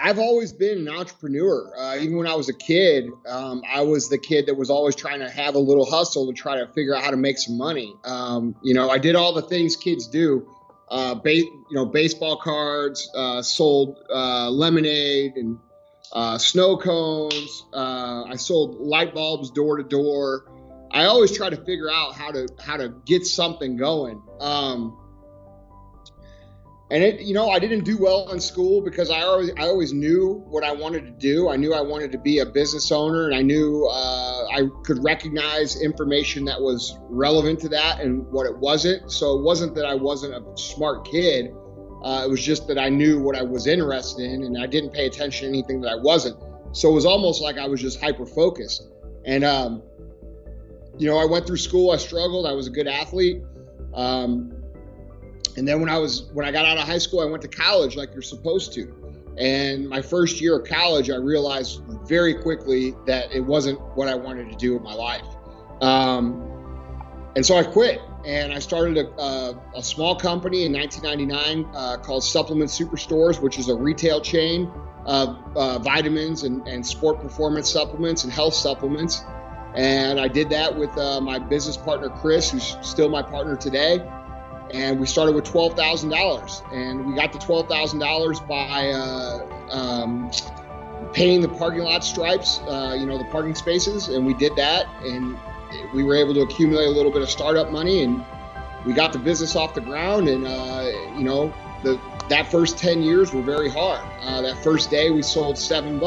I've always been an entrepreneur. Even when I was a kid, I was the kid that was always trying to have a little hustle to try to figure out how to make some money. I did all the things kids do. Baseball cards, sold lemonade and snow cones. I sold light bulbs door to door. I always try to figure out how to get something going. I didn't do well in school because I always knew what I wanted to do. I knew I wanted to be a business owner, and I knew I could recognize information that was relevant to that and what it wasn't. So it wasn't that I wasn't a smart kid. It was just that I knew what I was interested in, and I didn't pay attention to anything that I wasn't. So it was almost like I was just hyper-focused. And, I went through school. I struggled. I was a good athlete. And then when I got out of high school, I went to college like you're supposed to. And my first year of college, I realized very quickly that it wasn't what I wanted to do with my life. And so I quit, and I started a small company in 1999 called Supplement Superstores, which is a retail chain of vitamins and sport performance supplements and health supplements. And I did that with my business partner, Chris, who's still my partner today. And we started with $12,000, and we got the $12,000 by painting the parking lot stripes, the parking spaces, and we did that, and we were able to accumulate a little bit of startup money, and we got the business off the ground. And that first 10 years were very hard. That first day we sold $7.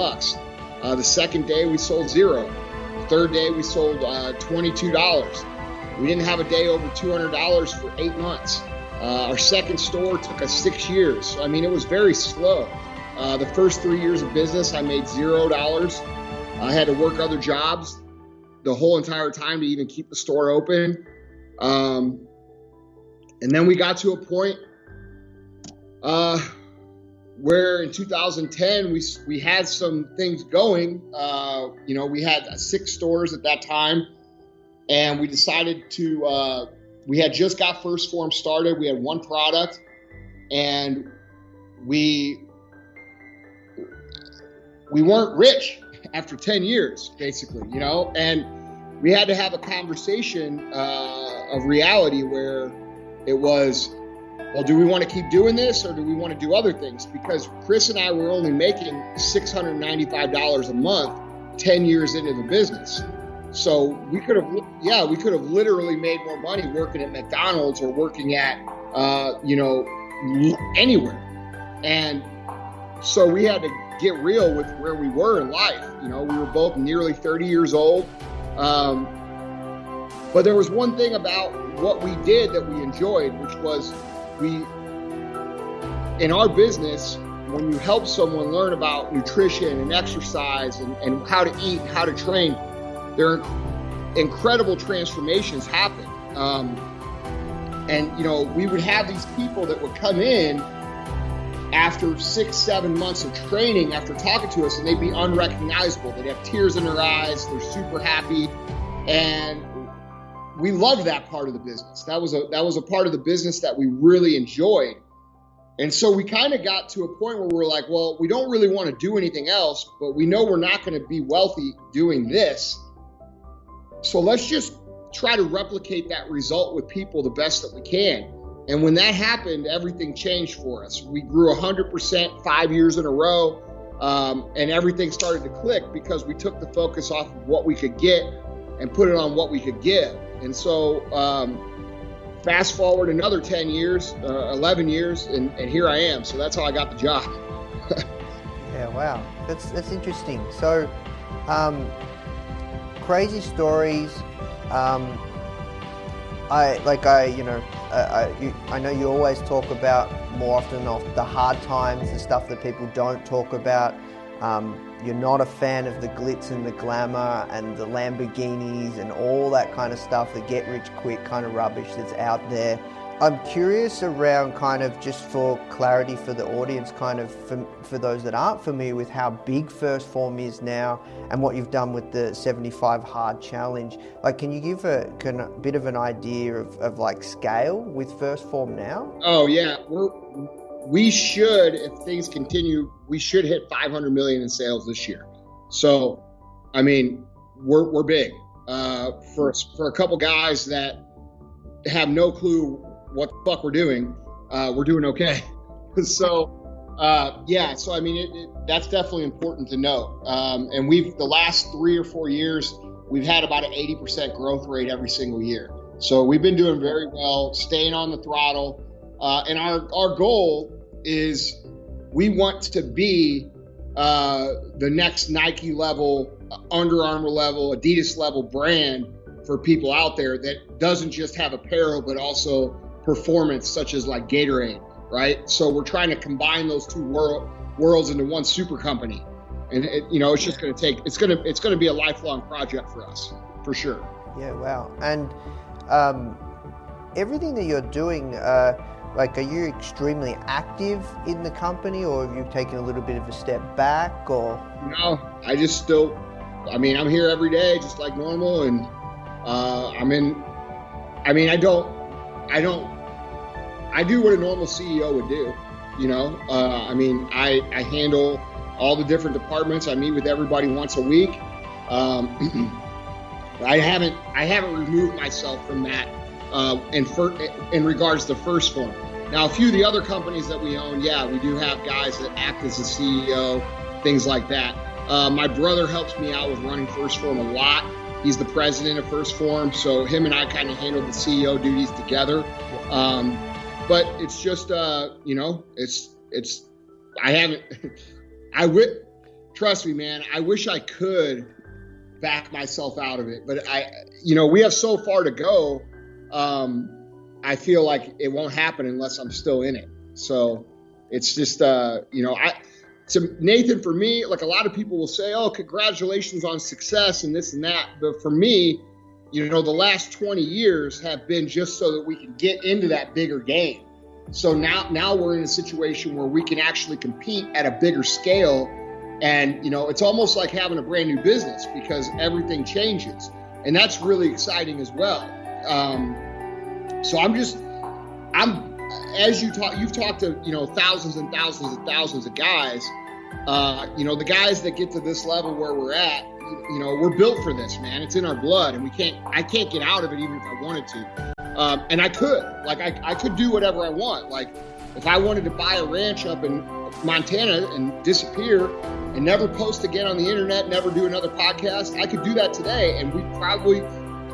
The second day we sold $0. The third day we sold $22. We didn't have a day over $200 for 8 months. Our second store took us 6 years. So, it was very slow. The first 3 years of business, I made $0. I had to work other jobs the whole entire time to even keep the store open. And then we got to a point where in 2010, we had some things going. We had 6 stores at that time. And we decided we had just got First Form started. We had one product, and we weren't rich after 10 years, basically, and we had to have a conversation of reality where it was, well, do we want to keep doing this, or do we want to do other things? Because Chris and I were only making $695 a month 10 years into the business. So we could have literally made more money working at McDonald's or working at, anywhere. And so we had to get real with where we were in life. We were both nearly 30 years old. But there was one thing about what we did that we enjoyed, which was in our business, when you help someone learn about nutrition and exercise and how to eat and how to train, there are incredible transformations happen. We would have these people that would come in after 6-7 months of training, after talking to us, and they'd be unrecognizable. They'd have tears in their eyes. They're super happy. And we loved that part of the business. That was a part of the business that we really enjoyed. And so we kind of got to a point where we were like, well, we don't really want to do anything else, but we know we're not going to be wealthy doing this. So let's just try to replicate that result with people the best that we can. And when that happened, everything changed for us. We grew 100% 5 years in a row, and everything started to click because we took the focus off of what we could get and put it on what we could give. And so fast forward another 10 years, 11 years, and here I am. So that's how I got the job. Yeah, wow. That's interesting. So crazy stories. I know you always talk about more often of the hard times, the stuff that people don't talk about. You're not a fan of the glitz and the glamour and the Lamborghinis and all that kind of stuff, the get rich quick kind of rubbish that's out there. I'm curious around, kind of just for clarity for the audience, kind of for those that aren't familiar with how big First Form is now and what you've done with the 75 Hard Challenge. Like, can you give a bit of an idea of like scale with First Form now? Oh yeah, we should, if things continue, we should hit 500 million in sales this year. So, I mean, we're big. For a couple guys that have no clue what the fuck we're doing okay. So, so I mean, that's definitely important to know. And the last 3 or 4 years, we've had about an 80% growth rate every single year. So we've been doing very well, staying on the throttle. And our goal is we want to be the next Nike level, Under Armour level, Adidas level brand for people out there that doesn't just have apparel, but also performance, such as like Gatorade, right? So we're trying to combine those two worlds into one super company. And it's just going to take, it's going to be a lifelong project for us, for sure. Yeah, wow. And everything that you're doing, are you extremely active in the company, or have you taken a little bit of a step back, or? No, I'm here every day just like normal, and I do what a normal CEO would do, I handle all the different departments. I meet with everybody once a week. I haven't removed myself from that in regards to First Form. Now, a few of the other companies that we own, we do have guys that act as a CEO, things like that. My brother helps me out with running First Form a lot. He's the president of First Form, so him and I kind of handle the CEO duties together. But it's just, trust me, man, I wish I could back myself out of it, but we have so far to go. I feel like it won't happen unless I'm still in it. So it's just, so Nathan, for me, like a lot of people will say, oh, congratulations on success and this and that. But for me, the last 20 years have been just so that we can get into that bigger game. So now we're in a situation where we can actually compete at a bigger scale. And, it's almost like having a brand new business because everything changes. And that's really exciting as well. So you've talked to, thousands and thousands and thousands of guys, the guys that get to this level where we're at, we're built for this, man. It's in our blood, and I can't get out of it even if I wanted to. And I could, I could do whatever I want. Like if I wanted to buy a ranch up in Montana and disappear and never post again on the internet, never do another podcast, I could do that today. And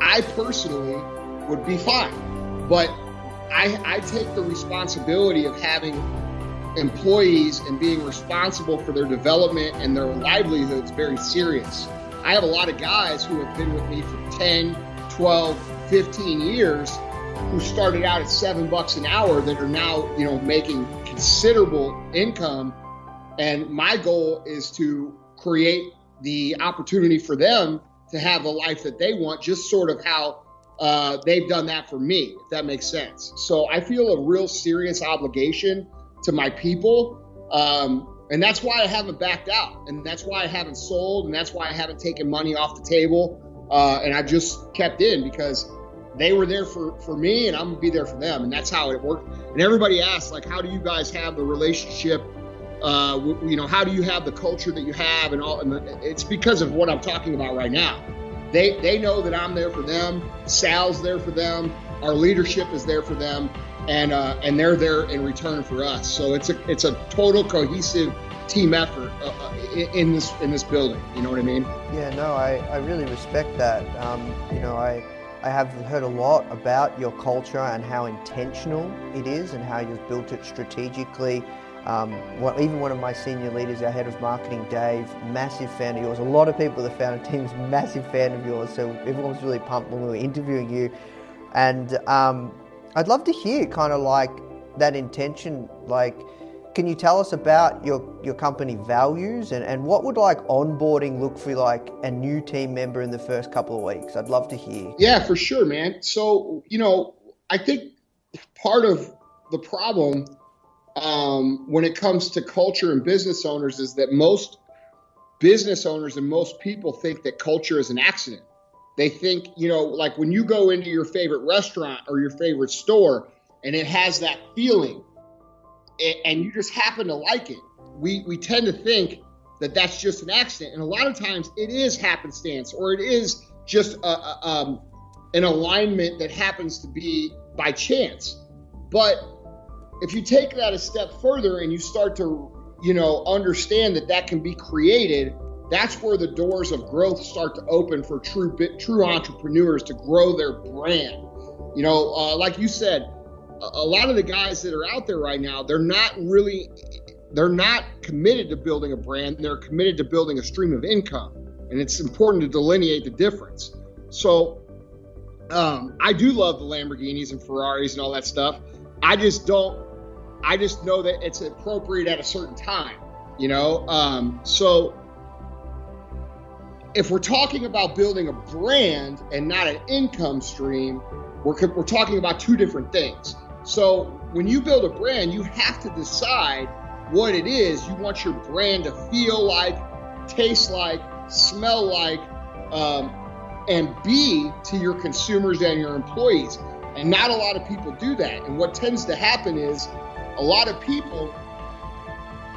I personally would be fine. But I take the responsibility of having employees and being responsible for their development and their livelihoods very serious. I have a lot of guys who have been with me for 10, 12, 15 years who started out at $7 an hour that are now, making considerable income. And my goal is to create the opportunity for them to have the life that they want, just sort of how they've done that for me, if that makes sense. So I feel a real serious obligation to my people. And that's why I haven't backed out. And that's why I haven't sold. And that's why I haven't taken money off the table. And I've just kept in because they were there for me and I'm gonna be there for them. And that's how it worked. And everybody asks, like, how do you guys have the relationship? How do you have the culture that you have and all? And it's because of what I'm talking about right now. They know that I'm there for them. Sal's there for them. Our leadership is there for them, and they're there in return for us. So it's a total cohesive team effort in this building. You know what I mean? Yeah, no, I really respect that. I have heard a lot about your culture and how intentional it is and how you've built it strategically. Even one of my senior leaders, our head of marketing, Dave, massive fan of yours. A lot of people that found a team's massive fan of yours. So everyone was really pumped when we were interviewing you. And I'd love to hear kind of like that intention. Like, can you tell us about your company values and what would like onboarding look for like a new team member in the first couple of weeks? I'd love to hear. Yeah, for sure, man. So, I think part of the problem when it comes to culture and business owners is that most business owners and most people think that culture is an accident. They think, like when you go into your favorite restaurant or your favorite store and it has that feeling, and you just happen to like it. We tend to think that that's just an accident, and a lot of times it is happenstance, or it is just an alignment that happens to be by chance. But if you take that a step further and you start to, understand that can be created, that's where the doors of growth start to open for true entrepreneurs to grow their brand. Like you said, a lot of the guys that are out there right now, they're not committed to building a brand. They're committed to building a stream of income. And it's important to delineate the difference. So I do love the Lamborghinis and Ferraris and all that stuff. I just know that it's appropriate at a certain time, So if we're talking about building a brand and not an income stream, we're talking about two different things. So when you build a brand, you have to decide what it is you want your brand to feel like, taste like, smell like, and be to your consumers and your employees. And not a lot of people do that. And what tends to happen is a lot of people,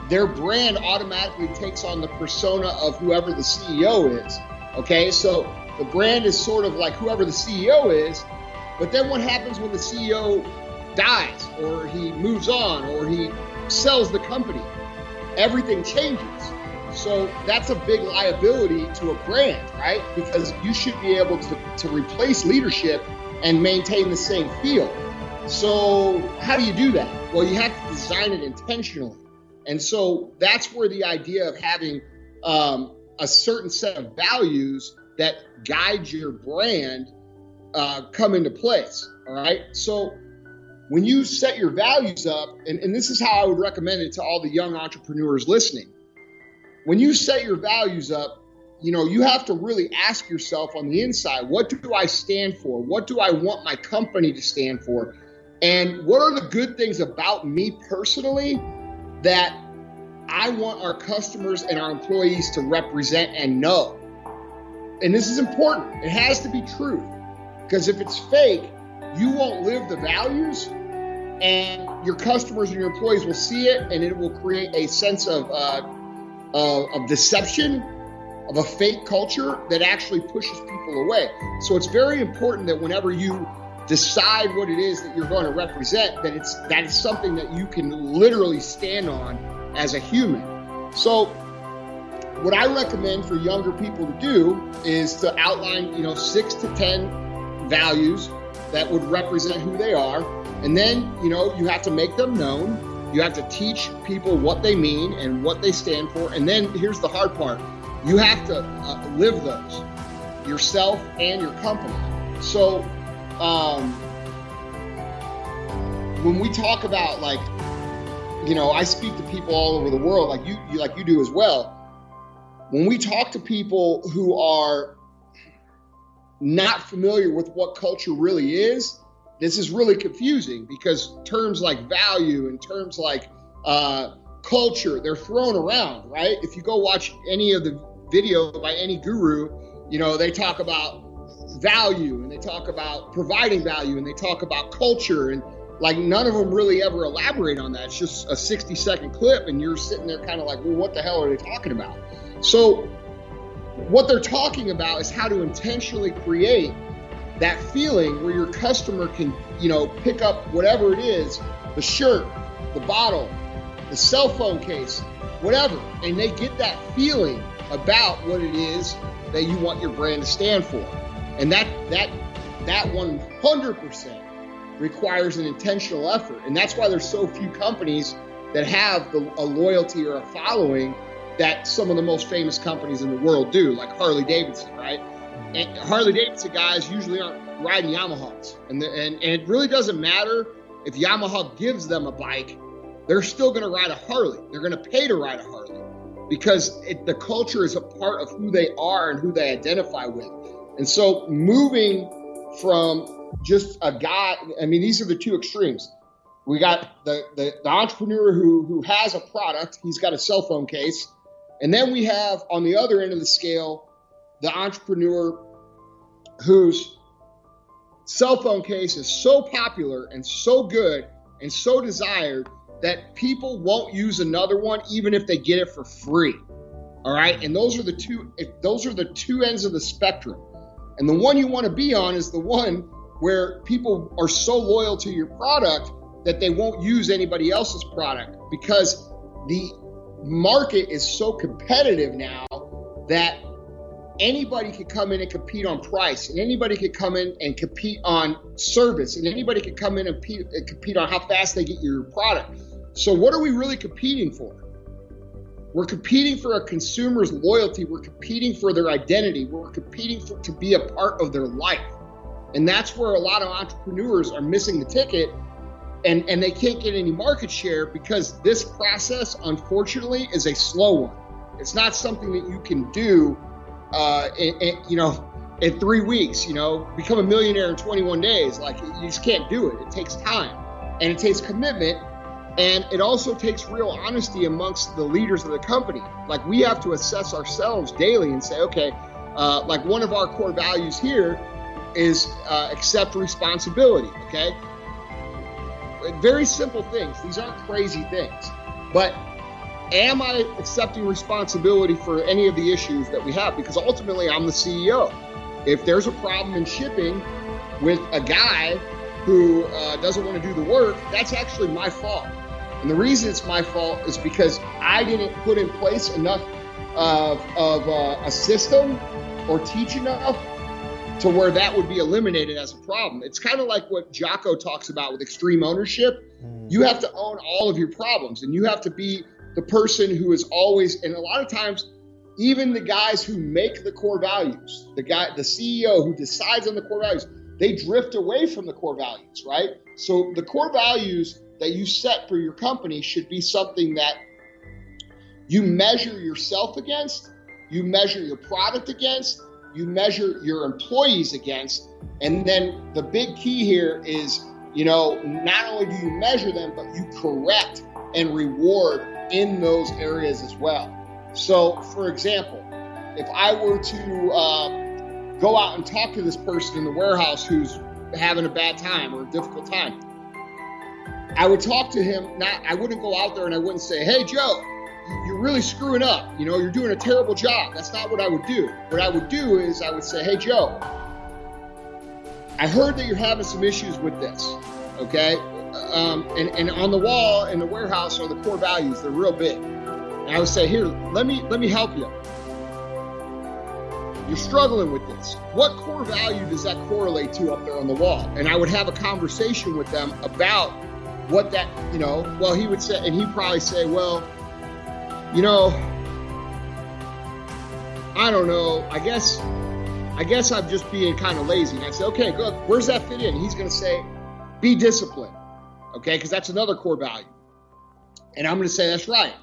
their brand automatically takes on the persona of whoever the CEO is. Okay, so the brand is sort of like whoever the CEO is, but then what happens when the CEO dies, or he moves on, or he sells the company? Everything changes. So that's a big liability to a brand, right? Because you should be able to replace leadership and maintain the same feel. So how do you do that? Well, you have to design it intentionally. And so that's where the idea of having a certain set of values that guide your brand come into place, all right? So when you set your values up, and this is how I would recommend it to all the young entrepreneurs listening. When you set your values up, you have to really ask yourself on the inside, what do I stand for? What do I want my company to stand for? And what are the good things about me personally that I want our customers and our employees to represent and know? And this is important. It has to be truth, because if it's fake, you won't live the values, and your customers and your employees will see it, and it will create a sense of deception, of a fake culture that actually pushes people away. So it's very important that whenever you decide what it is that you're going to represent, that is something that you can literally stand on as a human. So what I recommend for younger people to do is to outline, 6 to 10 values that would represent who they are. And then, you have to make them known. You have to teach people what they mean and what they stand for. And then here's the hard part. You have to live those, yourself and your company. So when we talk about, I speak to people all over the world, like you do as well. When we talk to people who are not familiar with what culture really is, this is really confusing, because terms like value and terms like culture, they're thrown around, right? If you go watch any of the video by any guru, they talk about value, and they talk about providing value, and they talk about culture, and none of them really ever elaborate on that. It's just a 60-second clip, and you're sitting there kind of like, well, what the hell are they talking about? So what they're talking about is how to intentionally create that feeling where your customer can, pick up whatever it is, the shirt, the bottle, the cell phone case, whatever, and they get that feeling about what it is that you want your brand to stand for. And that 100% requires an intentional effort. And that's why there's so few companies that have a loyalty or a following that some of the most famous companies in the world do, like Harley Davidson, right? And Harley Davidson guys usually aren't riding Yamahas. And it really doesn't matter if Yamaha gives them a bike, they're still going to ride a Harley. They're going to pay to ride a Harley, because the culture is a part of who they are and who they identify with. And so moving from just a guy, these are the two extremes. We got the entrepreneur who has a product, he's got a cell phone case. And then we have, on the other end of the scale, the entrepreneur whose cell phone case is so popular and so good and so desired that people won't use another one even if they get it for free. All right, and those are the two ends of the spectrum. And the one you want to be on is the one where people are so loyal to your product that they won't use anybody else's product, because the market is so competitive now that anybody could come in and compete on price, and anybody could come in and compete on service, and anybody could come in and compete on how fast they get your product. So what are we really competing for? We're competing for a consumer's loyalty. We're competing for their identity. We're competing to be a part of their life. And that's where a lot of entrepreneurs are missing the ticket, and they can't get any market share, because this process, unfortunately, is a slow one. It's not something that you can do in 3 weeks, become a millionaire in 21 days. Like, you just can't do it. It takes time, and it takes commitment. And it also takes real honesty amongst the leaders of the company. Like, we have to assess ourselves daily and say, okay, like one of our core values here is accept responsibility, okay? Very simple things. These aren't crazy things. But am I accepting responsibility for any of the issues that we have? Because ultimately, I'm the CEO. If there's a problem in shipping with a guy who doesn't want to do the work, that's actually my fault. And the reason it's my fault is because I didn't put in place enough of a system or teach enough to where that would be eliminated as a problem. It's kind of like what Jocko talks about with extreme ownership. You have to own all of your problems, and you have to be the person who is always, and a lot of times, even the guys who make the core values, the CEO who decides on the core values, they drift away from the core values, right? So the core values that you set for your company should be something that you measure yourself against, you measure your product against, you measure your employees against. And then the big key here is, not only do you measure them, but you correct and reward in those areas as well. So, for example, if I were to go out and talk to this person in the warehouse who's having a bad time or a difficult time, I would talk to him. I wouldn't go out there and I wouldn't say, "Hey, Joe, you're really screwing up. You're doing a terrible job." That's not what I would do. What I would do is I would say, "Hey, Joe, I heard that you're having some issues with this, okay? And on the wall in the warehouse are the core values. They're real big." And I would say, "Here, let me help you. You're struggling with this. What core value does that correlate to up there on the wall?" And I would have a conversation with them about what that, well, he would say, and he'd probably say, "Well, I don't know. I guess I'm just being kind of lazy." And I say, "Okay, good. Where's that fit in?" He's going to say, "Be disciplined." Okay, because that's another core value. And I'm going to say, "That's right."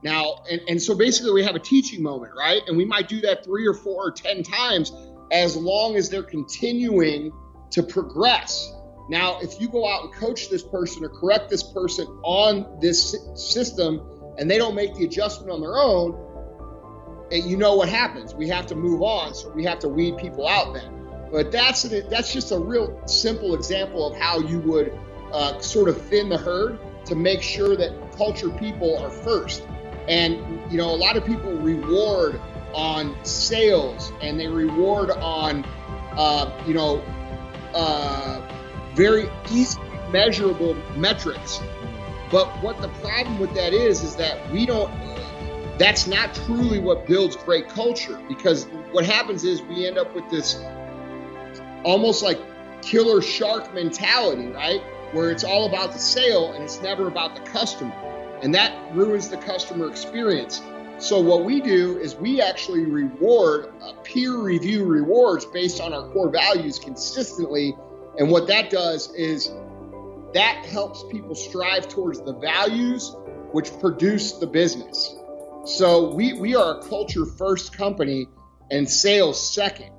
Now, and so basically we have a teaching moment, right? And we might do that 3 or 4 or 10 times as long as they're continuing to progress. Now, if you go out and coach this person or correct this person on this system and they don't make the adjustment on their own, you know what happens. We have to move on, so we have to weed people out then. But that's just a real simple example of how you would sort of thin the herd to make sure that culture people are first. And, a lot of people reward on sales, and they reward on, very easily measurable metrics. But what the problem with that is that that's not truly what builds great culture, because what happens is we end up with this almost like killer shark mentality, right? Where it's all about the sale and it's never about the customer. And that ruins the customer experience. So what we do is we actually reward peer review rewards based on our core values consistently. And what that does is that helps people strive towards the values which produce the business. So we are a culture first company and sales second.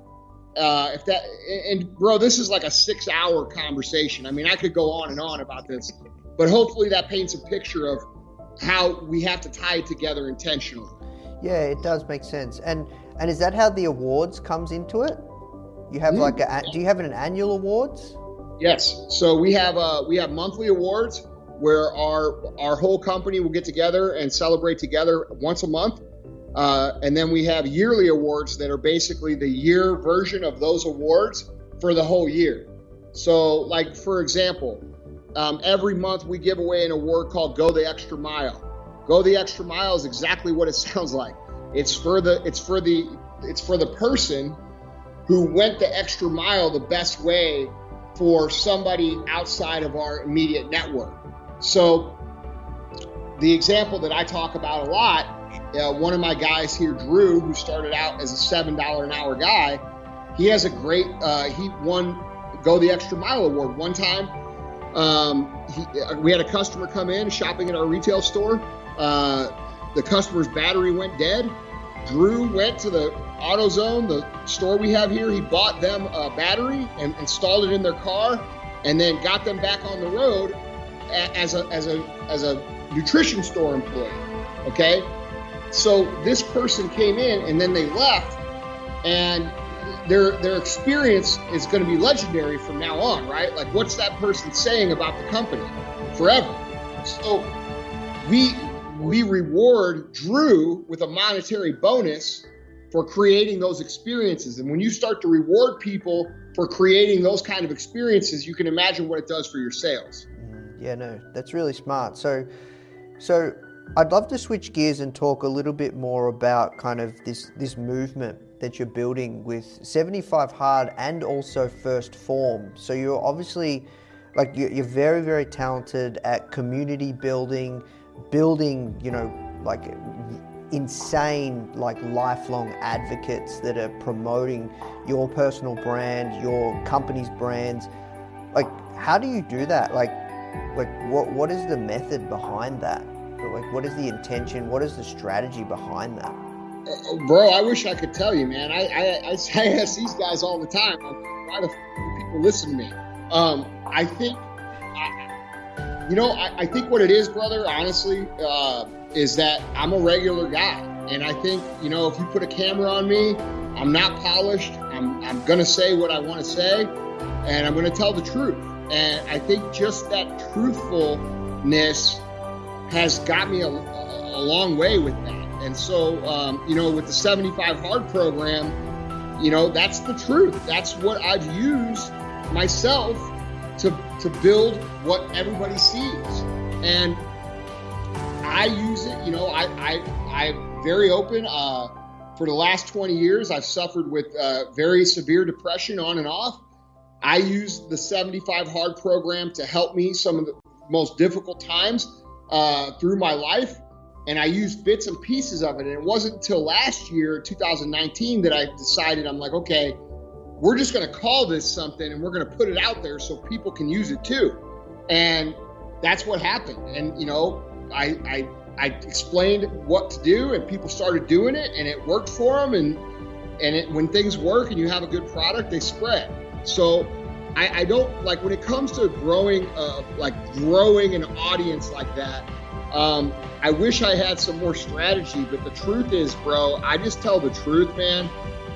Bro, this is like a 6-hour conversation. I mean, I could go on and on about this, but hopefully that paints a picture of how we have to tie it together intentionally. Yeah, it does make sense. And is that how the awards comes into it? You have do you have an annual awards? Yes. So we have monthly awards. where our whole company will get together and celebrate together once a month. And then we have yearly awards that are basically the year version of those awards for the whole year. So like, for example, every month we give away an award called Go the Extra Mile. Go the Extra Mile is exactly what it sounds like. It's for the person who went the extra mile the best way for somebody outside of our immediate network. So the example that I talk about a lot, one of my guys here, Drew, who started out as a $7 an hour guy, he has a great, he won Go the Extra Mile award. One time, we had a customer come in shopping at our retail store. The customer's battery went dead. Drew went to the AutoZone, the store we have here. He bought them a battery and installed it in their car, and then got them back on the road as a nutrition store employee. Okay, so this person came in and then they left, and their experience is going to be legendary from now on, right? Like, what's that person saying about the company forever? So we reward Drew with a monetary bonus for creating those experiences. And when you start to reward people for creating those kind of experiences, you can imagine what it does for your sales. Yeah, no, that's really smart. So I'd love to switch gears and talk a little bit more about kind of this movement that you're building with 75 Hard and also First Form. So you're obviously, like, you're very, very talented at community building, you know, like insane, like lifelong advocates that are promoting your personal brand, your company's brands. Like, how do you do that? Like what is the method behind that? Like, what is the intention? What is the strategy behind that? Bro, I wish I could tell you, man. I ask these guys all the time, why the f do people listen to me? I think what it is, brother, honestly, is that I'm a regular guy. And I think, you know, if you put a camera on me, I'm not polished. I'm going to say what I want to say, and I'm going to tell the truth. And I think just that truthfulness has got me a long way with that. And so, you know, with the 75 Hard program, you know, that's the truth. That's what I've used myself to build what everybody sees. And I use it, you know, I'm very open. For the last 20 years, I've suffered with very severe depression on and off. I used the 75 Hard program to help me some of the most difficult times through my life. And I used bits and pieces of it. And it wasn't until last year, 2019, that I decided, I'm like, okay, we're just going to call this something and we're going to put it out there so people can use it too. And that's what happened. And, you know, I explained what to do and people started doing it and it worked for them. And when things work and you have a good product, they spread. So I don't, like, when it comes to growing an audience like that, I wish I had some more strategy, but the truth is, bro, I just tell the truth, man.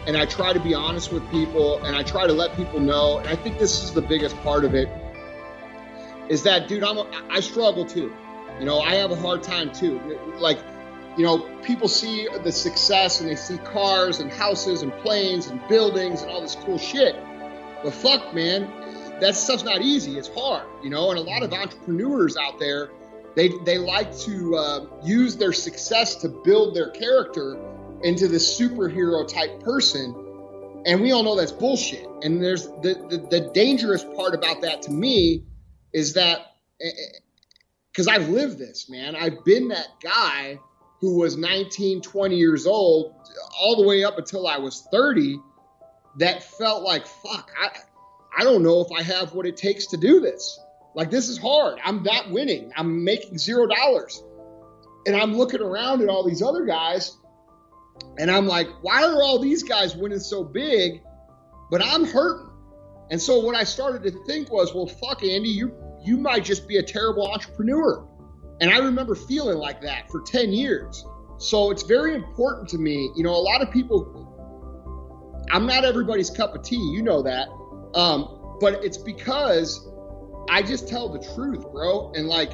And I try to be honest with people and I try to let people know. And I think this is the biggest part of it, is that, dude, I struggle too. You know, I have a hard time too. Like, you know, people see the success and they see cars and houses and planes and buildings and all this cool shit. But fuck, man, that stuff's not easy. It's hard, you know, and a lot of entrepreneurs out there, they like to use their success to build their character into this superhero type person. And we all know that's bullshit. And there's the dangerous part about that to me is that, because I've lived this, man. I've been that guy who was 19, 20 years old, all the way up until I was 30, that felt like, fuck, I don't know if I have what it takes to do this. Like, this is hard. I'm not winning. I'm making $0. And I'm looking around at all these other guys and I'm like, why are all these guys winning so big, but I'm hurting? And so what I started to think was, well, fuck, Andy, you might just be a terrible entrepreneur. And I remember feeling like that for 10 years. So it's very important to me. You know, a lot of people, I'm not everybody's cup of tea, you know that. But it's because I just tell the truth, bro. And like,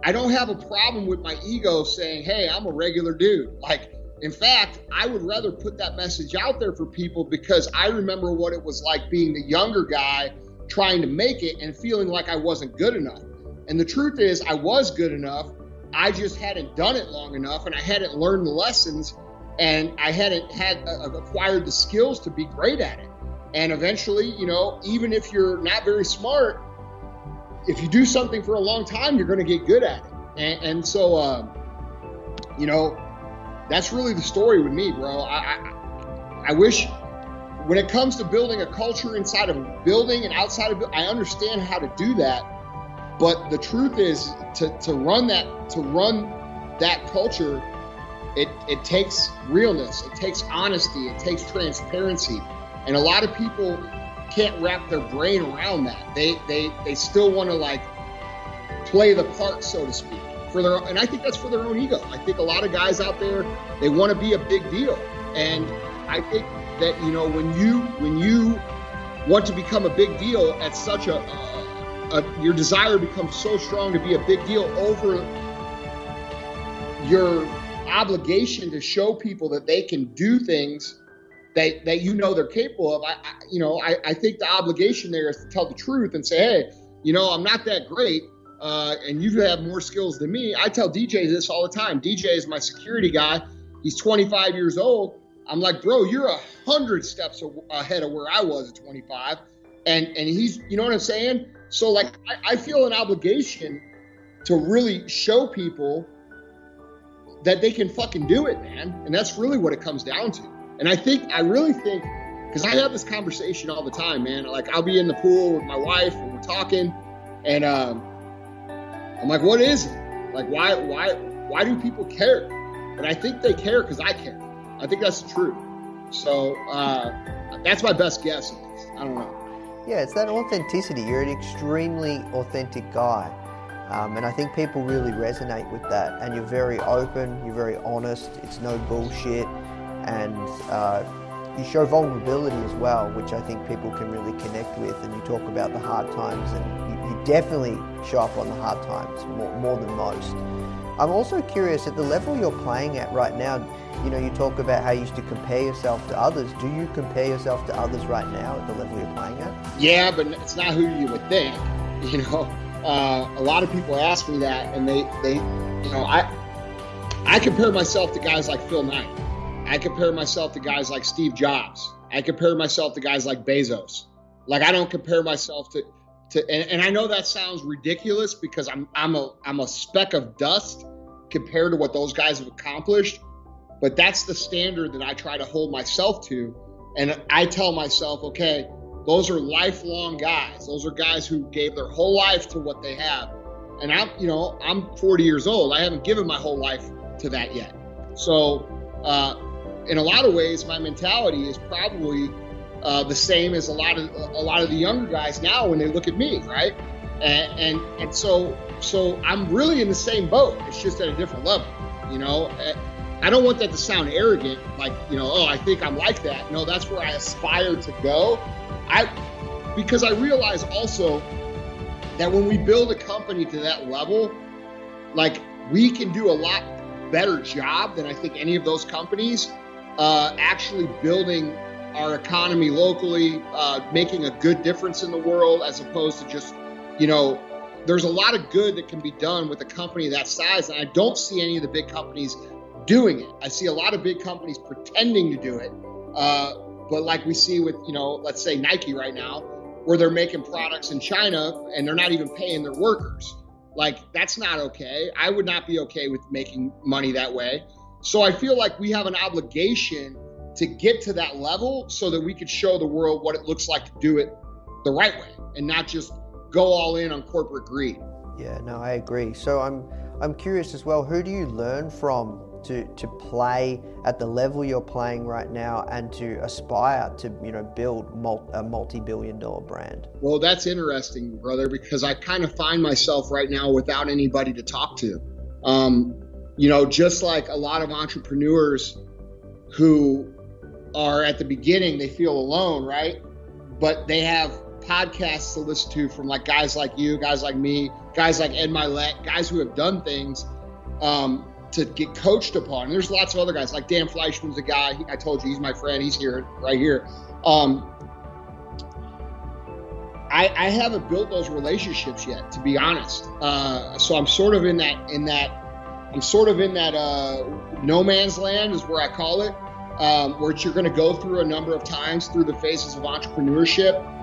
I don't have a problem with my ego saying, hey, I'm a regular dude. Like, in fact, I would rather put that message out there for people because I remember what it was like being the younger guy trying to make it and feeling like I wasn't good enough. And the truth is, I was good enough. I just hadn't done it long enough, and I hadn't learned the lessons, and I hadn't acquired the skills to be great at it. And eventually, even if you're not very smart, if you do something for a long time, you're going to get good at it. And so, that's really the story with me, bro. I wish, when it comes to building a culture inside of a building and outside of it, I understand how to do that. But the truth is, to run that culture, it takes realness, it takes honesty, it takes transparency, and a lot of people can't wrap their brain around that. They still want to like play the part, so to speak, and I think that's for their own ego. I think a lot of guys out there, they want to be a big deal, and I think that when you want to become a big deal at such your desire becomes so strong to be a big deal over your obligation to show people that they can do things that they're capable of. I think the obligation there is to tell the truth and say, hey, I'm not that great, and you have more skills than me. I tell DJ this all the time. DJ is my security guy. He's 25 years old. I'm like, bro, you're 100 steps ahead of where I was at 25. And he's, you know what I'm saying? So like, I feel an obligation to really show people that they can fucking do it, man. And that's really what it comes down to. And I really think, because I have this conversation all the time, man. Like, I'll be in the pool with my wife and we're talking, and I'm like, what is it? Like, why do people care? And I think they care because I care. I think that's the truth. So that's my best guess at least. I don't know. Yeah, it's that authenticity. You're an extremely authentic guy. And I think people really resonate with that. And you're very open, you're very honest, it's no bullshit. And you show vulnerability as well, which I think people can really connect with. And you talk about the hard times, and you definitely show up on the hard times more than most. I'm also curious, at the level you're playing at right now, you talk about how you used to compare yourself to others. Do you compare yourself to others right now at the level you're playing at? Yeah, but it's not who you would think. A lot of people ask me that, and I compare myself to guys like Phil Knight. I compare myself to guys like Steve Jobs. I compare myself to guys like Bezos. Like, I don't compare myself to and I know that sounds ridiculous because I'm a speck of dust compared to what those guys have accomplished. But that's the standard that I try to hold myself to. And I tell myself, okay, those are lifelong guys. Those are guys who gave their whole life to what they have. And I'm 40 years old. I haven't given my whole life to that yet. So in a lot of ways, my mentality is probably the same as a lot of the younger guys now when they look at me, right? And so I'm really in the same boat. It's just at a different level, I don't want that to sound arrogant, like, I think I'm like that. No, that's where I aspire to go. Because I realize also that when we build a company to that level, like, we can do a lot better job than I think any of those companies actually building our economy locally, making a good difference in the world, as opposed to just, there's a lot of good that can be done with a company that size. And I don't see any of the big companies doing it. I see a lot of big companies pretending to do it. But like we see with, let's say Nike right now, where they're making products in China and they're not even paying their workers. Like, that's not okay. I would not be okay with making money that way. So I feel like we have an obligation to get to that level so that we could show the world what it looks like to do it the right way and not just go all in on corporate greed. Yeah, no, I agree. So I'm curious as well, who do you learn from to play at the level you're playing right now and to aspire to, build a multi-billion-dollar brand? Well, that's interesting, brother, because I kind of find myself right now without anybody to talk to. Just like a lot of entrepreneurs who are at the beginning, they feel alone, right? But they have podcasts to listen to from like guys like you, guys like me, guys like Ed Milet, guys who have done things to get coached upon. And there's lots of other guys, like Dan Fleischman's a guy, I told you, he's my friend, he's here, right here. I haven't built those relationships yet, to be honest. So I'm sort of in that no man's land is where I call it, where you're going to go through a number of times through the phases of entrepreneurship.